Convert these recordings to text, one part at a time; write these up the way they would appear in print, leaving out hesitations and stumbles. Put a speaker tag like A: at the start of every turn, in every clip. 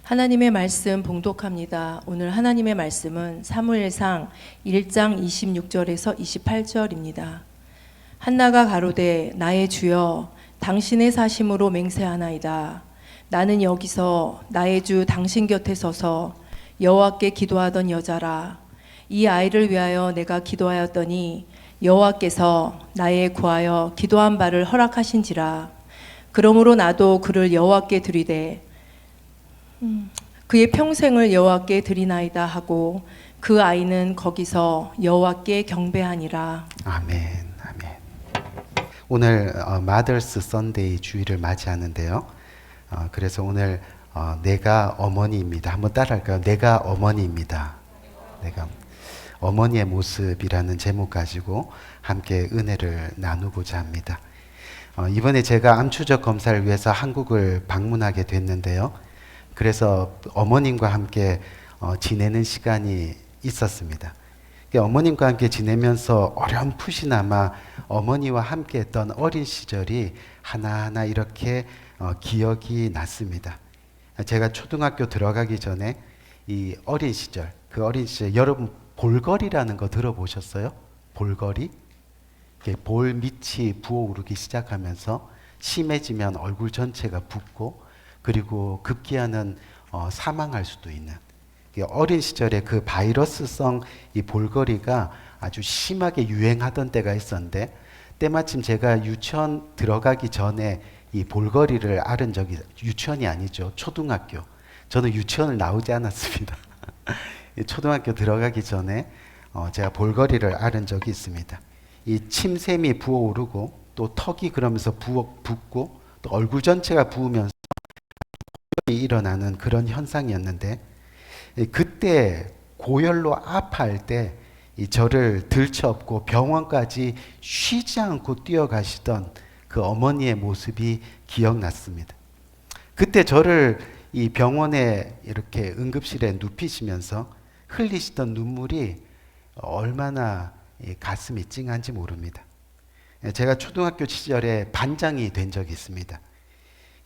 A: 하나님의 말씀 봉독합니다. 오늘 하나님의 말씀은 사무엘상 1장 26절에서 28절입니다. 한나가 가로되 나의 주여 당신의 사심으로 맹세하나이다. 나는 여기서 나의 주 당신 곁에 서서 여호와께 기도하던 여자라. 이 아이를 위하여 내가 기도하였더니 여호와께서 나의 구하여 기도한 바를 허락하신지라. 그러므로 나도 그를 여호와께 드리되 그의 평생을 여호와께 드리나이다 하고 그 아이는 거기서 여호와께 경배하니라.
B: 아멘, 아멘. 오늘 마더스 선데이 주일을 맞이하는데요. 그래서 오늘 내가 어머니입니다. 한번 따라할까요? 내가 어머니입니다. 내가 어머니의 모습이라는 제목 가지고 함께 은혜를 나누고자 합니다. 이번에 제가 암 추적 검사를 위해서 한국을 방문하게 됐는데요. 그래서 어머님과 함께 지내는 시간이 있었습니다. 어머님과 함께 지내면서 어렴풋이나마 어머니와 함께 했던 어린 시절이 하나하나 이렇게 기억이 났습니다. 제가 초등학교 들어가기 전에 이 어린 시절, 그 어린 시절, 여러분 볼거리라는 거 들어보셨어요? 볼거리? 볼 밑이 부어오르기 시작하면서 심해지면 얼굴 전체가 붓고 그리고 급기야는 사망할 수도 있는 어린 시절에 그 바이러스성 이 볼거리가 아주 심하게 유행하던 때가 있었는데 때마침 제가 유치원 들어가기 전에 이 볼거리를 앓은 적이 유치원이 아니죠. 초등학교. 저는 유치원을 나오지 않았습니다. 초등학교 들어가기 전에 제가 볼거리를 앓은 적이 있습니다. 이 침샘이 부어오르고 또 턱이 그러면서 붓고 또 얼굴 전체가 부으면서 일어나는 그런 현상이었는데 그때 고열로 아파할 때 저를 들쳐업고 병원까지 쉬지 않고 뛰어가시던 그 어머니의 모습이 기억났습니다. 그때 저를 이 병원에 이렇게 응급실에 눕히시면서 흘리시던 눈물이 얼마나 가슴이 찡한지 모릅니다. 제가 초등학교 시절에 반장이 된 적이 있습니다.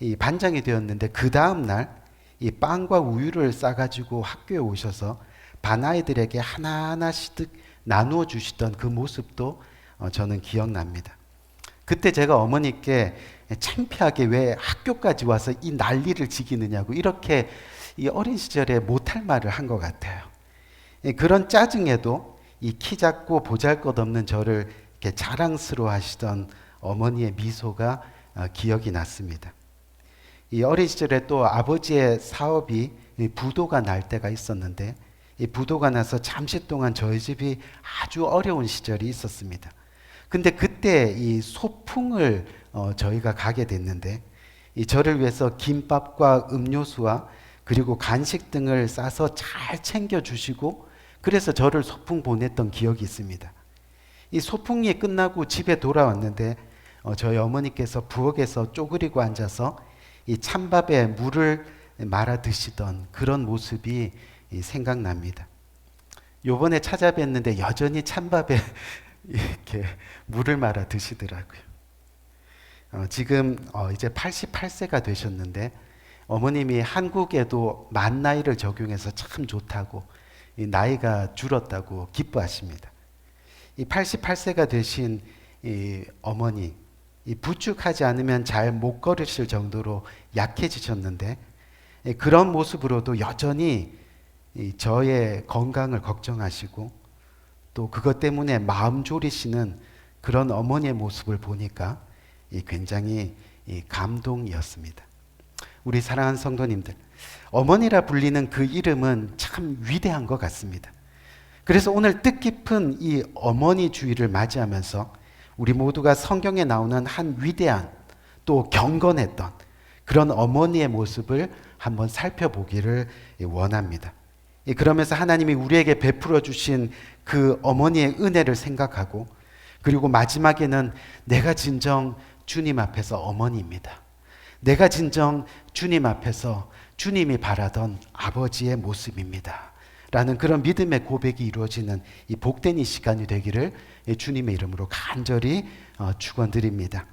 B: 이 반장이 되었는데 그 다음 날 이 빵과 우유를 싸가지고 학교에 오셔서 반 아이들에게 하나하나씩 나누어 주시던 그 모습도 저는 기억납니다. 그때 제가 어머니께 창피하게 왜 학교까지 와서 이 난리를 지기느냐고 이렇게 이 어린 시절에 못할 말을 한 것 같아요. 그런 짜증에도 이 키 작고 보잘것없는 저를 이렇게 자랑스러워 하시던 어머니의 미소가 기억이 났습니다. 이 어린 시절에 또 아버지의 사업이 부도가 날 때가 있었는데 이 부도가 나서 잠시 동안 저희 집이 아주 어려운 시절이 있었습니다. 근데 그때 이 소풍을 저희가 가게 됐는데 이 저를 위해서 김밥과 음료수와 그리고 간식 등을 싸서 잘 챙겨주시고 그래서 저를 소풍 보냈던 기억이 있습니다. 이 소풍이 끝나고 집에 돌아왔는데 저희 어머니께서 부엌에서 쪼그리고 앉아서 이 찬밥에 물을 말아 드시던 그런 모습이 생각납니다. 요번에 찾아뵀는데 여전히 찬밥에 이렇게 물을 말아 드시더라고요. 지금 이제 88세가 되셨는데 어머님이 한국에도 만 나이를 적용해서 참 좋다고 이 나이가 줄었다고 기뻐하십니다. 이 88세가 되신 이 어머니 이 부축하지 않으면 잘 못 걸으실 정도로 약해지셨는데 그런 모습으로도 여전히 저의 건강을 걱정하시고 또 그것 때문에 마음 졸이시는 그런 어머니의 모습을 보니까 굉장히 감동이었습니다. 우리 사랑하는 성도님들, 어머니라 불리는 그 이름은 참 위대한 것 같습니다. 그래서 오늘 뜻깊은 이 어머니 주일을 맞이하면서 우리 모두가 성경에 나오는 한 위대한 또 경건했던 그런 어머니의 모습을 한번 살펴보기를 원합니다. 그러면서 하나님이 우리에게 베풀어 주신 그 어머니의 은혜를 생각하고 그리고 마지막에는 내가 진정 주님 앞에서 어머니입니다. 내가 진정 주님 앞에서 주님이 바라던 아버지의 모습입니다. 라는 그런 믿음의 고백이 이루어지는 이 복된 이 시간이 되기를 주님의 이름으로 간절히 축원드립니다.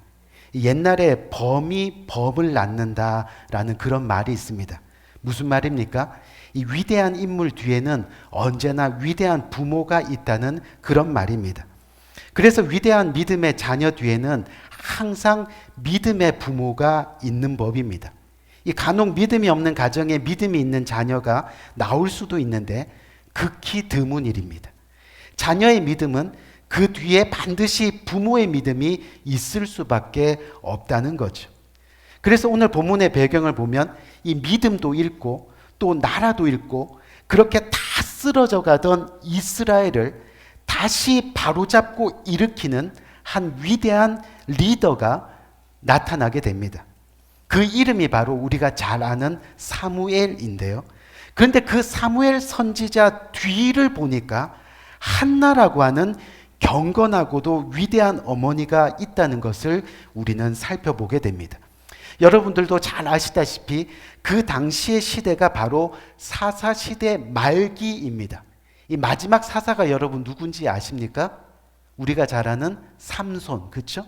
B: 옛날에 범이 범을 낳는다라는 그런 말이 있습니다. 무슨 말입니까? 이 위대한 인물 뒤에는 언제나 위대한 부모가 있다는 그런 말입니다. 그래서 위대한 믿음의 자녀 뒤에는 항상 믿음의 부모가 있는 법입니다. 이 간혹 믿음이 없는 가정에 믿음이 있는 자녀가 나올 수도 있는데 극히 드문 일입니다. 자녀의 믿음은 그 뒤에 반드시 부모의 믿음이 있을 수밖에 없다는 거죠. 그래서 오늘 본문의 배경을 보면 이 믿음도 잃고 또 나라도 잃고 그렇게 다 쓰러져 가던 이스라엘을 다시 바로잡고 일으키는 한 위대한 리더가 나타나게 됩니다. 그 이름이 바로 우리가 잘 아는 사무엘인데요. 그런데 그 사무엘 선지자 뒤를 보니까 한나라고 하는 경건하고도 위대한 어머니가 있다는 것을 우리는 살펴보게 됩니다. 여러분들도 잘 아시다시피 그 당시의 시대가 바로 사사시대 말기입니다. 이 마지막 사사가 여러분 누군지 아십니까? 우리가 잘 아는 삼손, 그렇죠?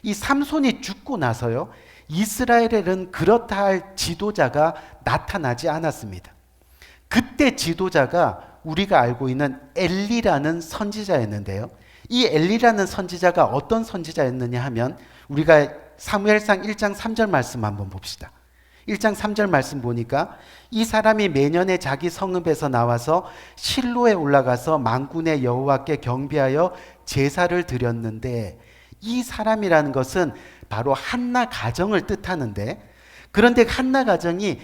B: 이 삼손이 죽고 나서요, 이스라엘에는 그렇다 할 지도자가 나타나지 않았습니다. 그때 지도자가 우리가 알고 있는 엘리라는 선지자였는데요. 이 엘리라는 선지자가 어떤 선지자였느냐 하면 우리가 사무엘상 1장 3절 말씀 한번 봅시다. 1장 3절 말씀 보니까 이 사람이 매년에 자기 성읍에서 나와서 실로에 올라가서 만군의 여호와께 경배하여 제사를 드렸는데, 이 사람이라는 것은 바로 한나 가정을 뜻하는데, 그런데 한나 가정이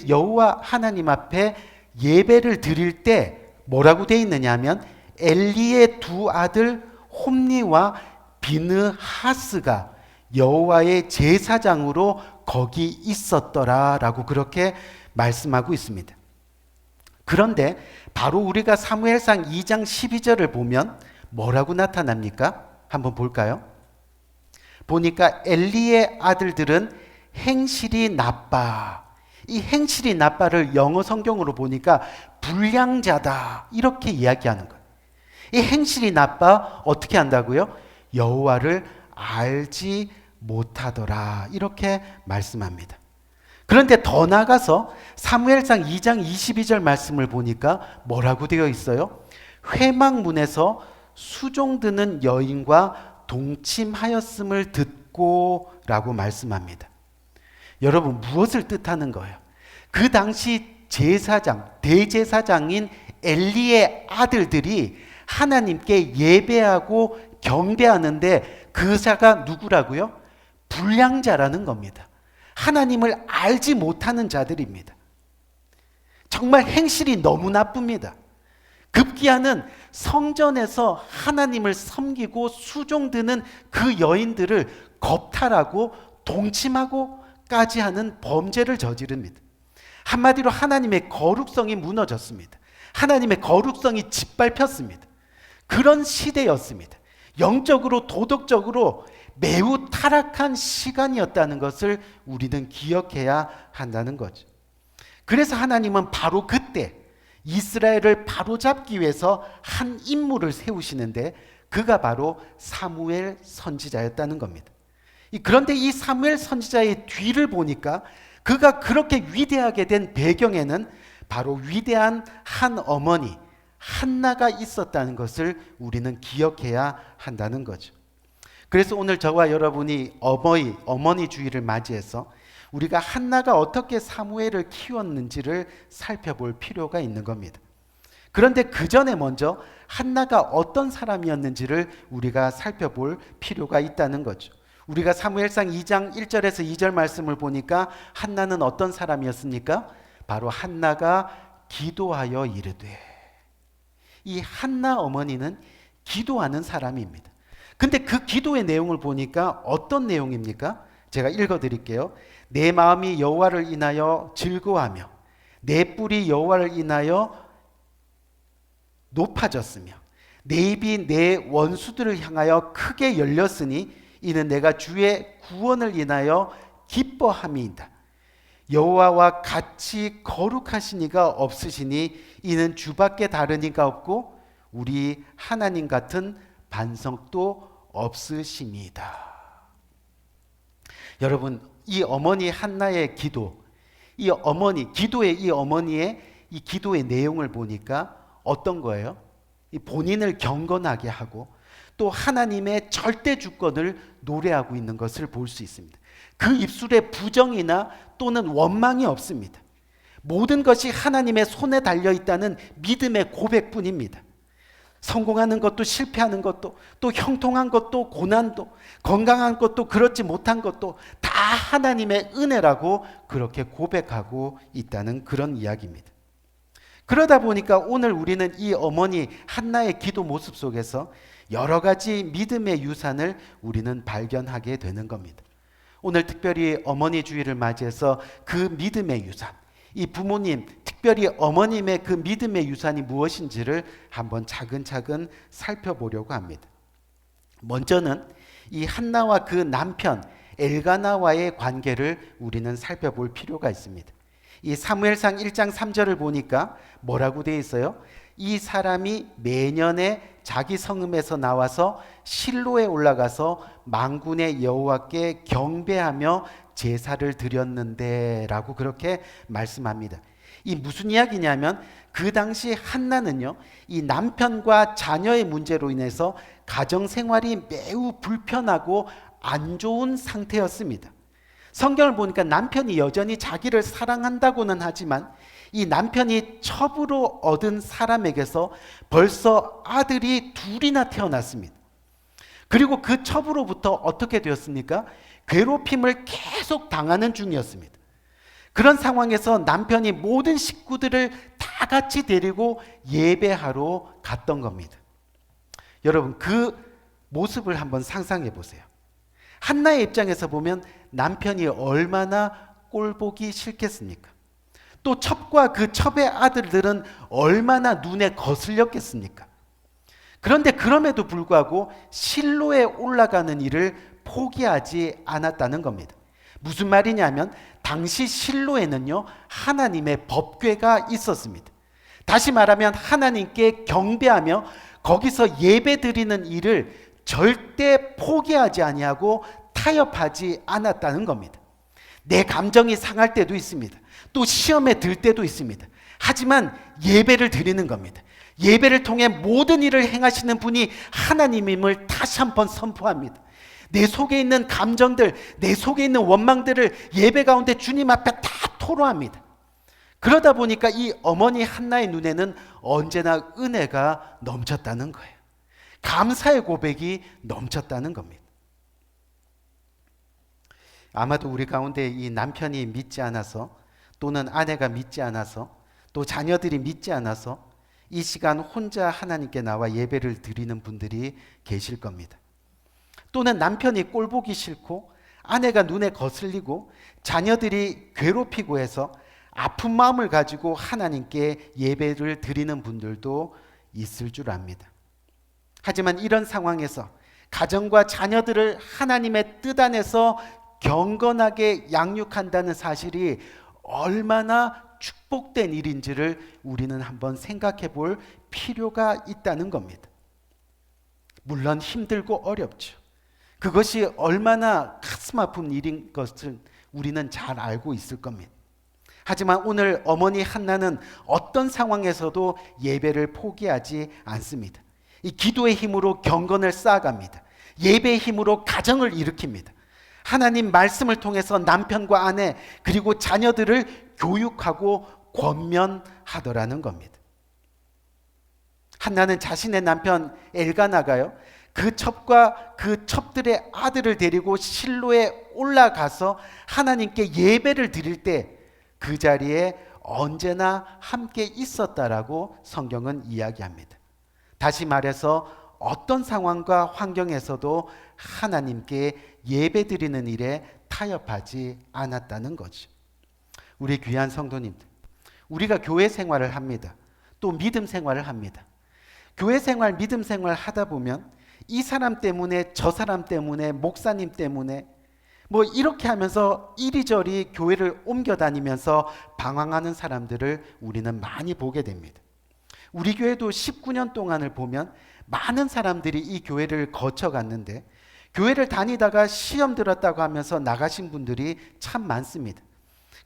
B: 여호와 하나님 앞에 예배를 드릴 때 뭐라고 돼 있느냐 하면 엘리의 두 아들 홈니와 비느하스가 여호와의 제사장으로 거기 있었더라라고 그렇게 말씀하고 있습니다. 그런데 바로 우리가 사무엘상 2장 12절을 보면 뭐라고 나타납니까? 한번 볼까요? 보니까 엘리의 아들들은 행실이 나빠. 이 행실이 나빠를 영어 성경으로 보니까 불량자다 이렇게 이야기하는 거예요. 이 행실이 나빠 어떻게 한다고요? 여호와를 알지 못하더라 이렇게 말씀합니다. 그런데 더 나아가서 사무엘상 2장 22절 말씀을 보니까 뭐라고 되어 있어요? 회막문에서 수종드는 여인과 동침하였음을 듣고 라고 말씀합니다. 여러분, 무엇을 뜻하는 거예요? 그 당시 제사장, 대제사장인 엘리의 아들들이 하나님께 예배하고 경배하는데 그 자가 누구라고요? 불량자라는 겁니다. 하나님을 알지 못하는 자들입니다. 정말 행실이 너무 나쁩니다. 급기야는 성전에서 하나님을 섬기고 수종드는 그 여인들을 겁탈하고 동침하고까지 하는 범죄를 저지릅니다. 한마디로 하나님의 거룩성이 무너졌습니다. 하나님의 거룩성이 짓밟혔습니다. 그런 시대였습니다. 영적으로 도덕적으로 매우 타락한 시간이었다는 것을 우리는 기억해야 한다는 거죠. 그래서 하나님은 바로 그때 이스라엘을 바로잡기 위해서 한 인물을 세우시는데 그가 바로 사무엘 선지자였다는 겁니다. 그런데 이 사무엘 선지자의 뒤를 보니까 그가 그렇게 위대하게 된 배경에는 바로 위대한 한 어머니 한나가 있었다는 것을 우리는 기억해야 한다는 거죠. 그래서 오늘 저와 여러분이 어머니 주일을 맞이해서 우리가 한나가 어떻게 사무엘을 키웠는지를 살펴볼 필요가 있는 겁니다. 그런데 그 전에 먼저 한나가 어떤 사람이었는지를 우리가 살펴볼 필요가 있다는 거죠. 우리가 사무엘상 2장 1절에서 2절 말씀을 보니까 한나는 어떤 사람이었습니까? 바로 한나가 기도하여 이르되. 이 한나 어머니는 기도하는 사람입니다. 근데 그 기도의 내용을 보니까 어떤 내용입니까? 제가 읽어드릴게요. 내 마음이 여호와를 인하여 즐거워하며 내 뿔이 여호와를 인하여 높아졌으며 내 입이 내 원수들을 향하여 크게 열렸으니 이는 내가 주의 구원을 인하여 기뻐함이다. 여호와와 같이 거룩하신 이가 없으시니 이는 주밖에 다른 이가 없고 우리 하나님 같은 반석도 없으십니다. 여러분, 이 어머니 한나의 기도, 이 어머니, 기도의 이 어머니의 이 기도의 내용을 보니까 어떤 거예요? 이 본인을 경건하게 하고 또 하나님의 절대 주권을 노래하고 있는 것을 볼 수 있습니다. 그 입술에 부정이나 또는 원망이 없습니다. 모든 것이 하나님의 손에 달려 있다는 믿음의 고백뿐입니다. 성공하는 것도 실패하는 것도 또 형통한 것도 고난도 건강한 것도 그렇지 못한 것도 다 하나님의 은혜라고 그렇게 고백하고 있다는 그런 이야기입니다. 그러다 보니까 오늘 우리는 이 어머니 한나의 기도 모습 속에서 여러 가지 믿음의 유산을 우리는 발견하게 되는 겁니다. 오늘 특별히 어머니 주일을 맞이해서 그 믿음의 유산, 이 부모님, 특별히 어머님의 그 믿음의 유산이 무엇인지를 한번 차근차근 살펴보려고 합니다. 먼저는 이 한나와 그 남편 엘가나와의 관계를 우리는 살펴볼 필요가 있습니다. 이 사무엘상 1장 3절을 보니까 뭐라고 되어 있어요? 이 사람이 매년에 자기 성읍에서 나와서 실로에 올라가서 만군의 여호와께 경배하며 제사를 드렸는데 라고 그렇게 말씀합니다. 이 무슨 이야기냐면 그 당시 한나는요, 이 남편과 자녀의 문제로 인해서 가정생활이 매우 불편하고 안 좋은 상태였습니다. 성경을 보니까 남편이 여전히 자기를 사랑한다고는 하지만 이 남편이 첩으로 얻은 사람에게서 벌써 아들이 둘이나 태어났습니다. 그리고 그 첩으로부터 어떻게 되었습니까? 괴롭힘을 계속 당하는 중이었습니다. 그런 상황에서 남편이 모든 식구들을 다 같이 데리고 예배하러 갔던 겁니다. 여러분, 그 모습을 한번 상상해 보세요. 한나의 입장에서 보면 남편이 얼마나 꼴보기 싫겠습니까? 또 첩과 그 첩의 아들들은 얼마나 눈에 거슬렸겠습니까? 그런데 그럼에도 불구하고 실로에 올라가는 일을 포기하지 않았다는 겁니다. 무슨 말이냐면 당시 실로에는요, 하나님의 법궤가 있었습니다. 다시 말하면 하나님께 경배하며 거기서 예배 드리는 일을 절대 포기하지 아니하고 타협하지 않았다는 겁니다. 내 감정이 상할 때도 있습니다. 또 시험에 들 때도 있습니다. 하지만 예배를 드리는 겁니다. 예배를 통해 모든 일을 행하시는 분이 하나님임을 다시 한번 선포합니다. 내 속에 있는 감정들, 내 속에 있는 원망들을 예배 가운데 주님 앞에 다 토로합니다. 그러다 보니까 이 어머니 한나의 눈에는 언제나 은혜가 넘쳤다는 거예요. 감사의 고백이 넘쳤다는 겁니다. 아마도 우리 가운데 이 남편이 믿지 않아서 또는 아내가 믿지 않아서 또 자녀들이 믿지 않아서 이 시간 혼자 하나님께 나와 예배를 드리는 분들이 계실 겁니다. 또는 남편이 꼴보기 싫고 아내가 눈에 거슬리고 자녀들이 괴롭히고 해서 아픈 마음을 가지고 하나님께 예배를 드리는 분들도 있을 줄 압니다. 하지만 이런 상황에서 가정과 자녀들을 하나님의 뜻 안에서 경건하게 양육한다는 사실이 얼마나 축복된 일인지를 우리는 한번 생각해 볼 필요가 있다는 겁니다. 물론 힘들고 어렵죠. 그것이 얼마나 가슴 아픈 일인 것을 우리는 잘 알고 있을 겁니다. 하지만 오늘 어머니 한나는 어떤 상황에서도 예배를 포기하지 않습니다. 이 기도의 힘으로 경건을 쌓아갑니다. 예배의 힘으로 가정을 일으킵니다. 하나님 말씀을 통해서 남편과 아내 그리고 자녀들을 교육하고 권면하더라는 겁니다. 한나는 자신의 남편 엘가나가요, 그 첩과 그 첩들의 아들을 데리고 실로에 올라가서 하나님께 예배를 드릴 때 그 자리에 언제나 함께 있었다라고 성경은 이야기합니다. 다시 말해서 어떤 상황과 환경에서도 하나님께 예배 드리는 일에 타협하지 않았다는 거죠. 우리 귀한 성도님들, 우리가 교회 생활을 합니다. 또 믿음 생활을 합니다. 교회 생활, 믿음 생활 하다 보면 이 사람 때문에 저 사람 때문에 목사님 때문에 뭐 이렇게 하면서 이리저리 교회를 옮겨 다니면서 방황하는 사람들을 우리는 많이 보게 됩니다. 우리 교회도 19년 동안을 보면 많은 사람들이 이 교회를 거쳐갔는데 교회를 다니다가 시험 들었다고 하면서 나가신 분들이 참 많습니다.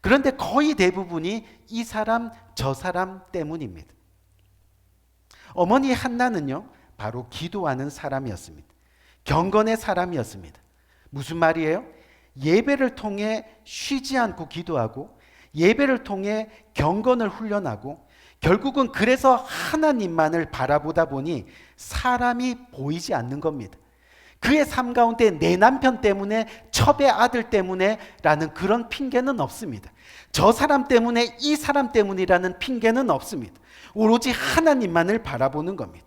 B: 그런데 거의 대부분이 이 사람 저 사람 때문입니다. 어머니 한나는요, 바로 기도하는 사람이었습니다. 경건의 사람이었습니다. 무슨 말이에요? 예배를 통해 쉬지 않고 기도하고 예배를 통해 경건을 훈련하고 결국은 그래서 하나님만을 바라보다 보니 사람이 보이지 않는 겁니다. 그의 삶 가운데 내 남편 때문에, 첩의 아들 때문에 라는 그런 핑계는 없습니다. 저 사람 때문에, 이 사람 때문이라는 핑계는 없습니다. 오로지 하나님만을 바라보는 겁니다.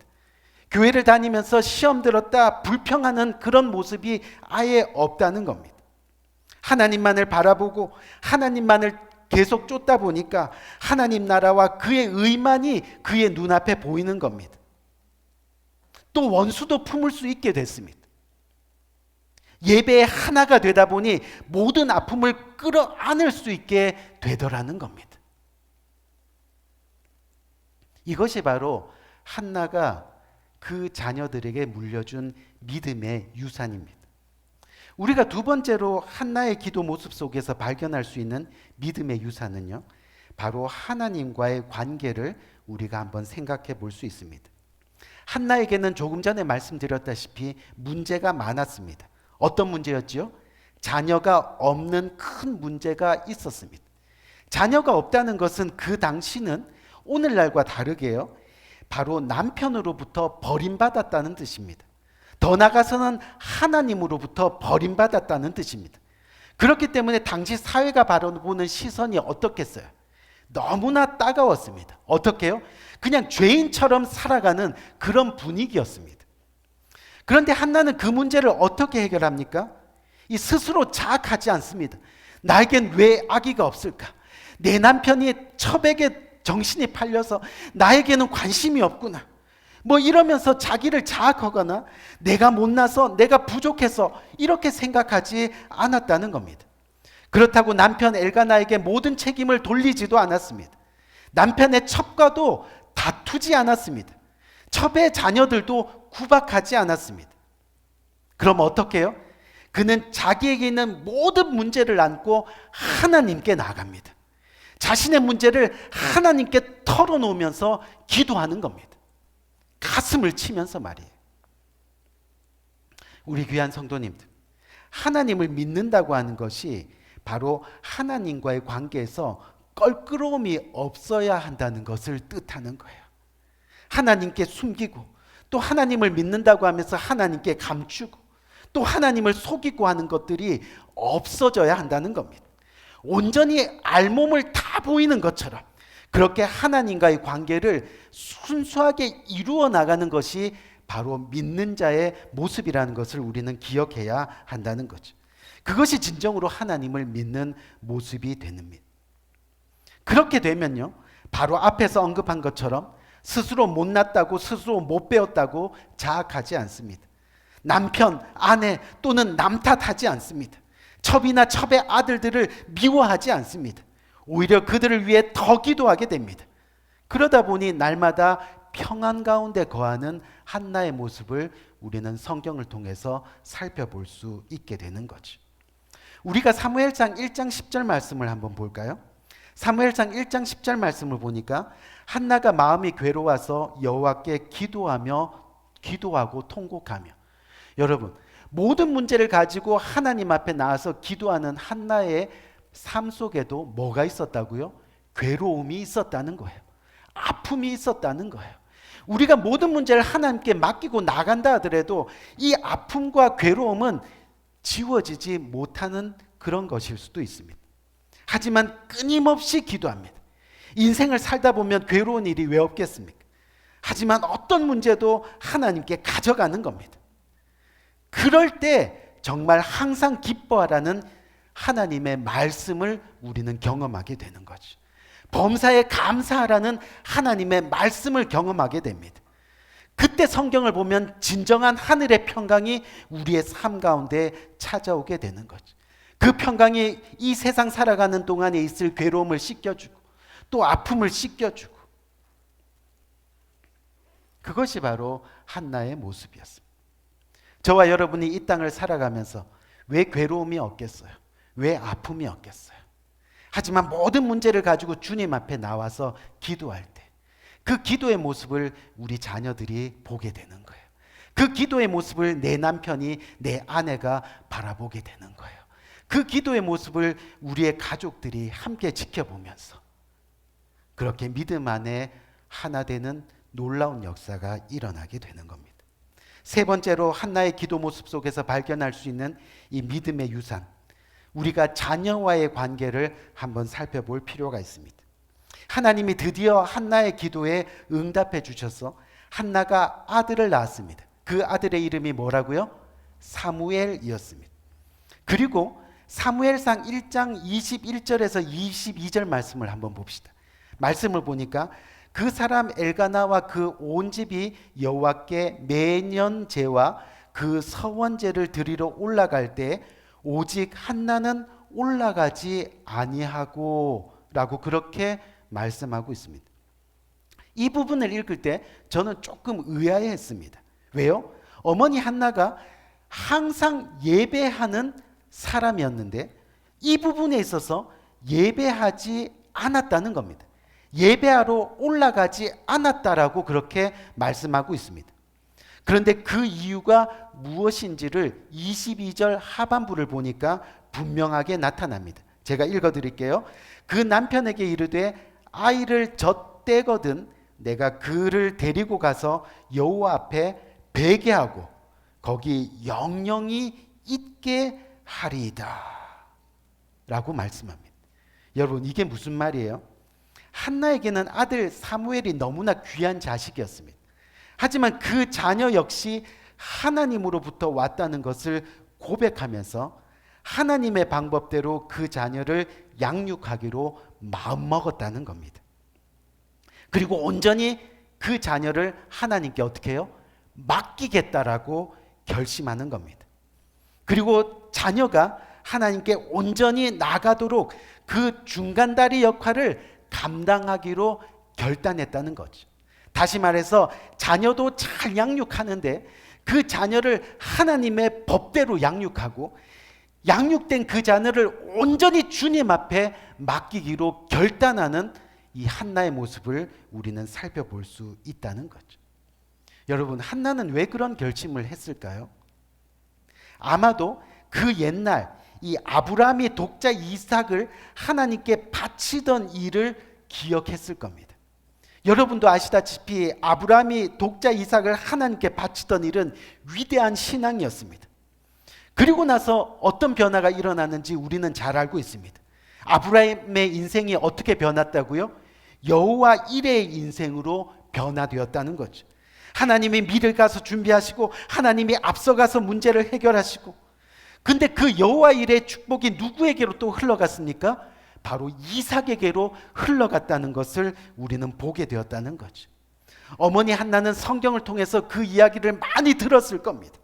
B: 교회를 다니면서 시험 들었다 불평하는 그런 모습이 아예 없다는 겁니다. 하나님만을 바라보고 하나님만을 계속 쫓다 보니까 하나님 나라와 그의 의만이 그의 눈앞에 보이는 겁니다. 또 원수도 품을 수 있게 됐습니다. 예배의 하나가 되다 보니 모든 아픔을 끌어안을 수 있게 되더라는 겁니다. 이것이 바로 한나가 그 자녀들에게 물려준 믿음의 유산입니다. 우리가 두 번째로 한나의 기도 모습 속에서 발견할 수 있는 믿음의 유산은요, 바로 하나님과의 관계를 우리가 한번 생각해 볼 수 있습니다. 한나에게는 조금 전에 말씀드렸다시피 문제가 많았습니다. 어떤 문제였지요? 자녀가 없는 큰 문제가 있었습니다. 자녀가 없다는 것은 그 당시는 오늘날과 다르게요, 바로 남편으로부터 버림받았다는 뜻입니다. 더 나아가서는 하나님으로부터 버림받았다는 뜻입니다. 그렇기 때문에 당시 사회가 바라보는 시선이 어떻겠어요? 너무나 따가웠습니다. 어떻게요? 그냥 죄인처럼 살아가는 그런 분위기였습니다. 그런데 한나는 그 문제를 어떻게 해결합니까? 이 스스로 자학하지 않습니다. 나에겐 왜 아기가 없을까? 내 남편이 첩에게 정신이 팔려서 나에게는 관심이 없구나. 뭐 이러면서 자기를 자학하거나 내가 못나서 내가 부족해서 이렇게 생각하지 않았다는 겁니다. 그렇다고 남편 엘가나에게 모든 책임을 돌리지도 않았습니다. 남편의 첩과도 다투지 않았습니다. 첩의 자녀들도 구박하지 않았습니다. 그럼 어떻게 해요? 그는 자기에게 있는 모든 문제를 안고 하나님께 나아갑니다. 자신의 문제를 하나님께 털어놓으면서 기도하는 겁니다. 가슴을 치면서 말이에요. 우리 귀한 성도님들, 하나님을 믿는다고 하는 것이 바로 하나님과의 관계에서 껄끄러움이 없어야 한다는 것을 뜻하는 거예요. 하나님께 숨기고 또 하나님을 믿는다고 하면서 하나님께 감추고 또 하나님을 속이고 하는 것들이 없어져야 한다는 겁니다. 온전히 알몸을 다 보이는 것처럼 그렇게 하나님과의 관계를 순수하게 이루어 나가는 것이 바로 믿는 자의 모습이라는 것을 우리는 기억해야 한다는 거죠. 그것이 진정으로 하나님을 믿는 모습이 됩니다. 그렇게 되면요, 바로 앞에서 언급한 것처럼 스스로 못났다고 스스로 못 배웠다고 자학하지 않습니다. 남편, 아내 또는 남 탓하지 않습니다. 첩이나 첩의 아들들을 미워하지 않습니다. 오히려 그들을 위해 더 기도하게 됩니다. 그러다 보니 날마다 평안 가운데 거하는 한나의 모습을 우리는 성경을 통해서 살펴볼 수 있게 되는 거죠. 우리가 사무엘상 1장 10절 말씀을 한번 볼까요? 사무엘상 1장 10절 말씀을 보니까 한나가 마음이 괴로워서 여호와께 기도하고 통곡하며, 여러분 모든 문제를 가지고 하나님 앞에 나와서 기도하는 한나의 삶 속에도 뭐가 있었다고요? 괴로움이 있었다는 거예요. 아픔이 있었다는 거예요. 우리가 모든 문제를 하나님께 맡기고 나간다 하더라도 이 아픔과 괴로움은 지워지지 못하는 그런 것일 수도 있습니다. 하지만 끊임없이 기도합니다. 인생을 살다 보면 괴로운 일이 왜 없겠습니까? 하지만 어떤 문제도 하나님께 가져가는 겁니다. 그럴 때 정말 항상 기뻐하라는 하나님의 말씀을 우리는 경험하게 되는 거죠. 범사에 감사하라는 하나님의 말씀을 경험하게 됩니다. 그때 성경을 보면 진정한 하늘의 평강이 우리의 삶 가운데 찾아오게 되는 거죠. 그 평강이 이 세상 살아가는 동안에 있을 괴로움을 씻겨주고 또 아픔을 씻겨주고, 그것이 바로 한나의 모습이었습니다. 저와 여러분이 이 땅을 살아가면서 왜 괴로움이 없겠어요? 왜 아픔이 없겠어요? 하지만 모든 문제를 가지고 주님 앞에 나와서 기도할 때 그 기도의 모습을 우리 자녀들이 보게 되는 거예요. 그 기도의 모습을 내 남편이, 내 아내가 바라보게 되는 거예요. 그 기도의 모습을 우리의 가족들이 함께 지켜보면서 그렇게 믿음 안에 하나 되는 놀라운 역사가 일어나게 되는 겁니다. 세 번째로 한나의 기도 모습 속에서 발견할 수 있는 이 믿음의 유산, 우리가 자녀와의 관계를 한번 살펴볼 필요가 있습니다. 하나님이 드디어 한나의 기도에 응답해 주셔서 한나가 아들을 낳았습니다. 그 아들의 이름이 뭐라고요? 사무엘이었습니다. 그리고 사무엘상 1장 21절에서 22절 말씀을 한번 봅시다. 말씀을 보니까 그 사람 엘가나와 그 온 집이 여호와께 매년 제와 그 서원제를 드리러 올라갈 때 오직 한나는 올라가지 아니하고 라고 그렇게 말씀하고 있습니다. 이 부분을 읽을 때 저는 조금 의아해했습니다. 왜요? 어머니 한나가 항상 예배하는 사람이었는데 이 부분에 있어서 예배하지 않았다는 겁니다. 예배하러 올라가지 않았다라고 그렇게 말씀하고 있습니다. 그런데 그 이유가 무엇인지를 22절 하반부를 보니까 분명하게 나타납니다. 제가 읽어드릴게요. 그 남편에게 이르되 아이를 젖대거든 내가 그를 데리고 가서 여호와 앞에 베개하고 거기 영영이 있게 하리이다 라고 말씀합니다. 여러분, 이게 무슨 말이에요? 한나에게는 아들 사무엘이 너무나 귀한 자식이었습니다. 하지만 그 자녀 역시 하나님으로부터 왔다는 것을 고백하면서 하나님의 방법대로 그 자녀를 양육하기로 마음먹었다는 겁니다. 그리고 온전히 그 자녀를 하나님께 어떻게 해요? 맡기겠다라고 결심하는 겁니다. 그리고 자녀가 하나님께 온전히 나가도록 그 중간다리 역할을 감당하기로 결단했다는 거죠. 다시 말해서 자녀도 잘 양육하는데 그 자녀를 하나님의 법대로 양육하고 양육된 그 자녀를 온전히 주님 앞에 맡기기로 결단하는 이 한나의 모습을 우리는 살펴볼 수 있다는 거죠. 여러분, 한나는 왜 그런 결심을 했을까요? 아마도 그 옛날 이 아브라함이 독자 이삭을 하나님께 바치던 일을 기억했을 겁니다. 여러분도 아시다시피 아브라함이 독자 이삭을 하나님께 바치던 일은 위대한 신앙이었습니다. 그리고 나서 어떤 변화가 일어났는지 우리는 잘 알고 있습니다. 아브라함의 인생이 어떻게 변했다고요? 여호와 일의 인생으로 변화되었다는 거죠. 하나님이 미를 가서 준비하시고 하나님이 앞서가서 문제를 해결하시고, 근데 그 여호와 일의 축복이 누구에게로 또 흘러갔습니까? 바로 이삭에게로 흘러갔다는 것을 우리는 보게 되었다는 거죠. 어머니 한나는 성경을 통해서 그 이야기를 많이 들었을 겁니다.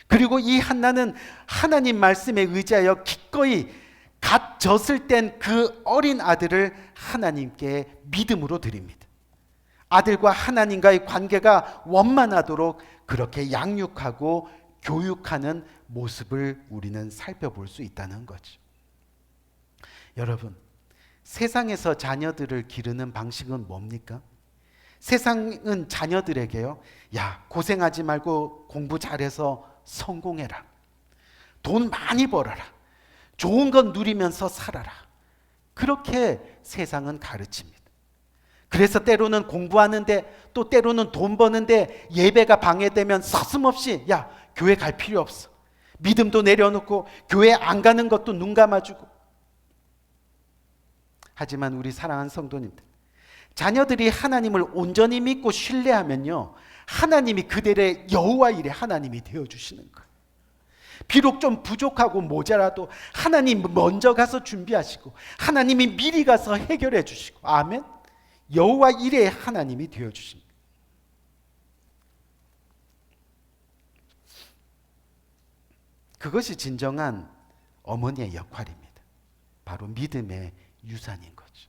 B: 그리고 이 한나는 하나님 말씀에 의지하여 기꺼이 갓 젖을 땐 그 어린 아들을 하나님께 믿음으로 드립니다. 아들과 하나님과의 관계가 원만하도록 그렇게 양육하고 교육하는 모습을 우리는 살펴볼 수 있다는 거죠. 여러분, 세상에서 자녀들을 기르는 방식은 뭡니까? 세상은 자녀들에게요, 야, 고생하지 말고 공부 잘해서 성공해라, 돈 많이 벌어라, 좋은 건 누리면서 살아라, 그렇게 세상은 가르칩니다. 그래서 때로는 공부하는데 또 때로는 돈 버는데 예배가 방해되면 서슴없이 야, 교회 갈 필요 없어, 믿음도 내려놓고 교회 안 가는 것도 눈 감아주고. 하지만 우리 사랑하는 성도님들, 자녀들이 하나님을 온전히 믿고 신뢰하면요, 하나님이 그들의 여호와 일의 하나님이 되어주시는 거예요. 비록 좀 부족하고 모자라도 하나님 먼저 가서 준비하시고 하나님이 미리 가서 해결해 주시고, 아멘, 여호와 일의 하나님이 되어주십니다. 그것이 진정한 어머니의 역할입니다. 바로 믿음의 유산인 거죠.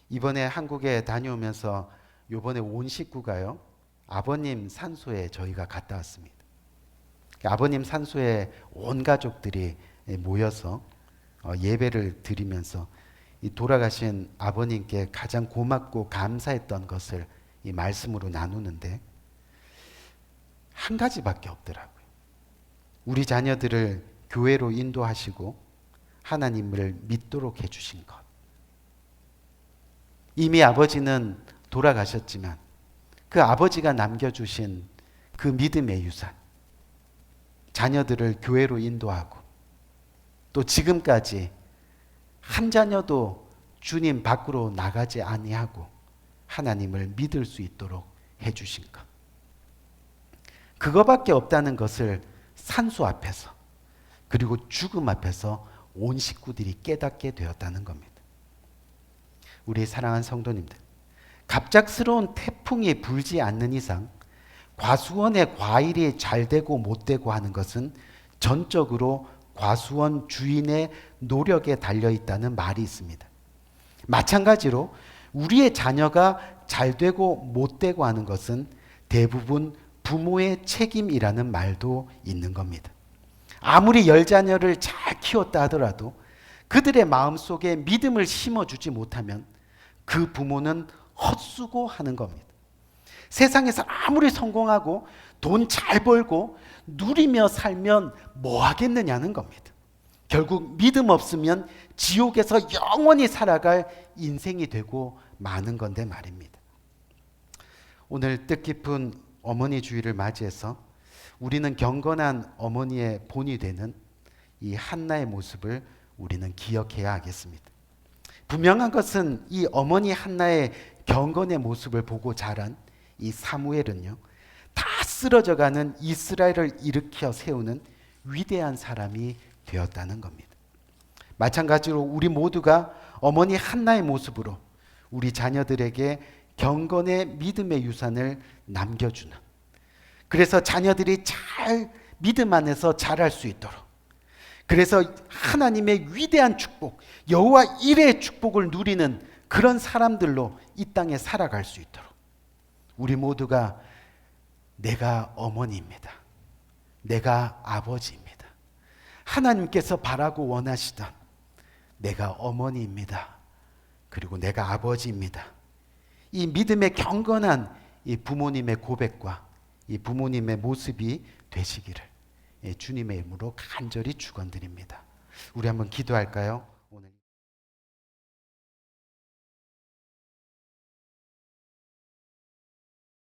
B: 이번에 한국에 다녀오면서 이번에 온 식구가요, 아버님 산소에 저희가 갔다 왔습니다. 아버님 산소에 온 가족들이 모여서 예배를 드리면서 이 돌아가신 아버님께 가장 고맙고 감사했던 것을 이 말씀으로 나누는데 한 가지밖에 없더라고요. 우리 자녀들을 교회로 인도하시고 하나님을 믿도록 해주신 것. 이미 아버지는 돌아가셨지만 그 아버지가 남겨주신 그 믿음의 유산, 자녀들을 교회로 인도하고 또 지금까지 한 자녀도 주님 밖으로 나가지 아니하고 하나님을 믿을 수 있도록 해주신 것. 그거밖에 없다는 것을 산수 앞에서 그리고 죽음 앞에서 온 식구들이 깨닫게 되었다는 겁니다. 우리 사랑하는 성도님들, 갑작스러운 태풍이 불지 않는 이상 과수원의 과일이 잘 되고 못 되고 하는 것은 전적으로 과수원 주인의 노력에 달려있다는 말이 있습니다. 마찬가지로 우리의 자녀가 잘 되고 못 되고 하는 것은 대부분 부모의 책임이라는 말도 있는 겁니다. 아무리 열 자녀를 잘 키웠다 하더라도 그들의 마음속에 믿음을 심어주지 못하면 그 부모는 헛수고하는 겁니다. 세상에서 아무리 성공하고 돈 잘 벌고 누리며 살면 뭐 하겠느냐는 겁니다. 결국 믿음 없으면 지옥에서 영원히 살아갈 인생이 되고 마는 건데 말입니다. 오늘 뜻깊은 어머니 주일을 맞이해서 우리는 경건한 어머니의 본이 되는 이 한나의 모습을 우리는 기억해야 하겠습니다. 분명한 것은 이 어머니 한나의 경건의 모습을 보고 자란 이 사무엘은요, 다 쓰러져가는 이스라엘을 일으켜 세우는 위대한 사람이 되었다는 겁니다. 마찬가지로 우리 모두가 어머니 한나의 모습으로 우리 자녀들에게 경건의 믿음의 유산을 남겨주는, 그래서 자녀들이 잘 믿음 안에서 자랄 수 있도록, 그래서 하나님의 위대한 축복, 여호와 일의 축복을 누리는 그런 사람들로 이 땅에 살아갈 수 있도록 우리 모두가 내가 어머니입니다. 내가 아버지입니다. 하나님께서 바라고 원하시던 내가 어머니입니다. 그리고 내가 아버지입니다. 이 믿음의 경건한 이 부모님의 고백과 이 부모님의 모습이 되시기를 주님의 이름으로 간절히 축원드립니다. 우리 한번 기도할까요?